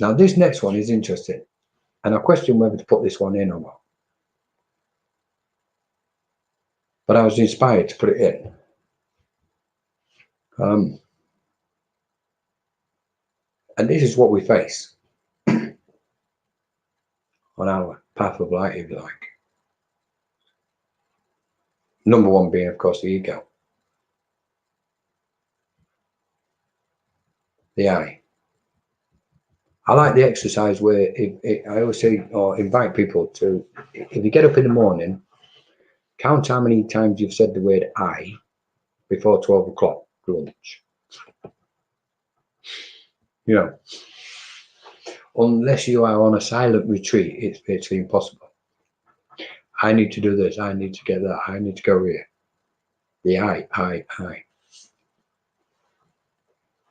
Now, this next one is interesting, and I question whether to put this one in or not. But I was inspired to put it in. And this is what we face on our path of light, if you like. Number one being, of course, the ego. The I. I like the exercise where I always say, or invite people to, if you get up in the morning, count how many times you've said the word I before 12 o'clock lunch. You know, unless you are on a silent retreat, it's virtually impossible. I need to do this, I need to get that, I need to go here. The I.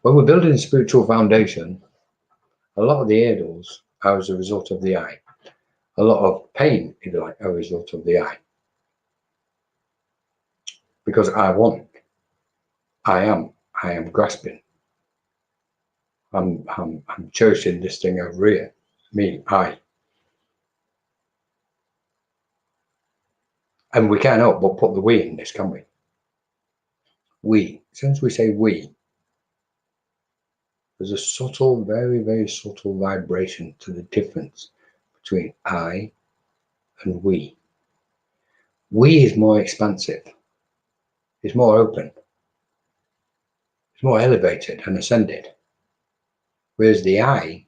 When we're building a spiritual foundation, a lot of the hurdles are as a result of the I. A lot of pain, if you like, are a result of the I. Because I want, I am grasping. I'm cherishing this thing over here. Me, I. And we can't help but put the we in this, can we? We. Since we say we, there's a subtle, very, very subtle vibration to the difference between I and we. We is more expansive. It's more open. It's more elevated and ascended. Whereas the I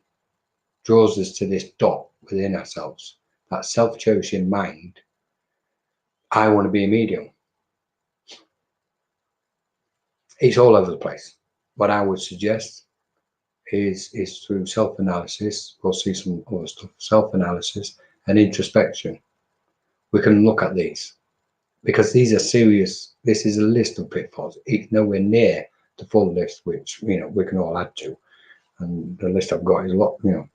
draws us to this dot within ourselves, that self-cherishing mind. I want to be a medium. It's all over the place. What I would suggest is through self-analysis. We'll see some other stuff. Self-analysis and introspection. We can look at these because these are serious. This is a list of pitfalls. It's nowhere near the full list, which we can all add to. And the list I've got is a lot, a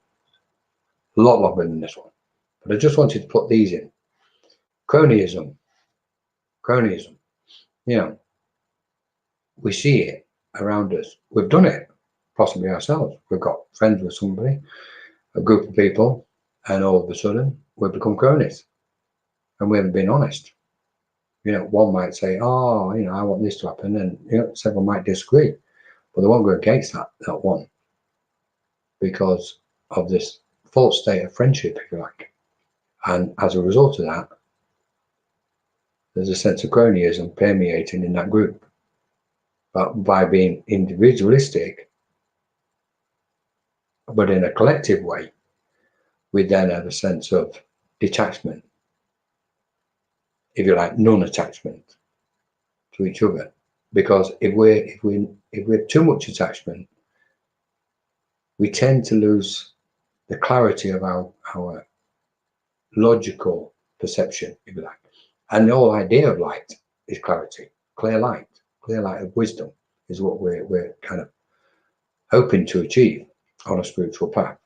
lot longer than this one. But I just wanted to put these in. Cronyism. We see it around us. We've done it, possibly ourselves. We've got friends with somebody, a group of people, and all of a sudden we've become cronies. And we haven't been honest. One might say, oh, I want this to happen, and several might disagree. But they won't go against that one because of this false state of friendship, if you like. And as a result of that, there's a sense of cronyism permeating in that group. But by being individualistic, but in a collective way, we then have a sense of detachment, if you like, non-attachment to each other. Because if we have too much attachment, we tend to lose the clarity of our logical perception, if you like. And the whole idea of light is clarity, clear light of wisdom is what we're kind of hoping to achieve on a spiritual path.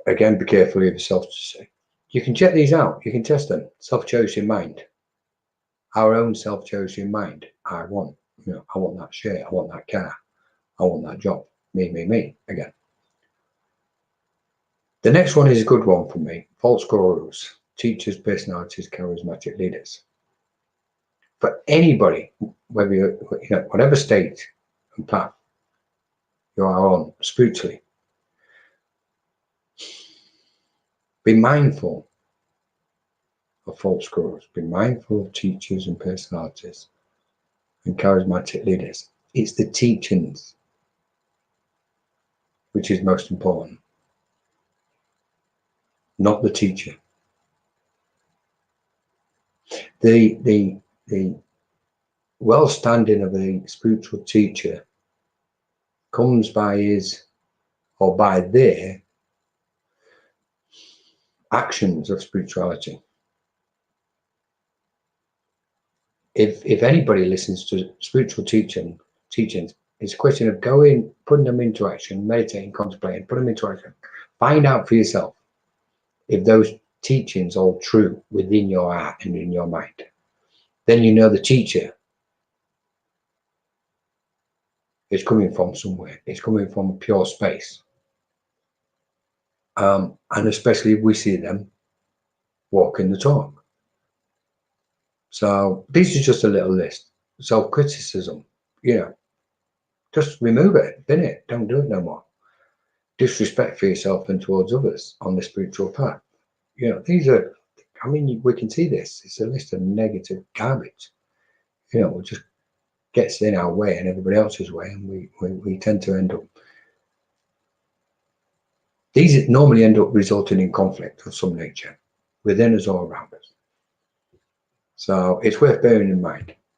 Again, be careful of yourself to say. You can check these out. You can test them. Self-cherishing mind. Our own self-cherishing mind. I want that share. I want that car. I want that job. Me. Again. The next one is a good one for me. False gurus. Teachers, personalities, charismatic leaders. For anybody, whether you're, whatever state and path you are on spiritually, be mindful of false gurus. Be mindful of teachers and personalities and charismatic leaders. It's the teachings which is most important, not the teacher. The well-standing of a spiritual teacher comes by his or by their actions of spirituality. If anybody listens to spiritual teachings, it's a question of putting them into action, meditating, contemplating, put them into action. Find out for yourself if those teachings are true within your heart and in your mind. Then you know the teacher It's coming from somewhere. It's coming from a pure space. And especially if we see them walking the talk. So this is just a little list. Self-criticism, just remove it, bin it, don't do it no more. Disrespect for yourself and towards others on the spiritual path. These are, I mean, we can see this. It's a list of negative garbage. It just gets in our way and everybody else's way, and we tend to end up. These normally end up resulting in conflict of some nature within us or around us. So it's worth bearing in mind.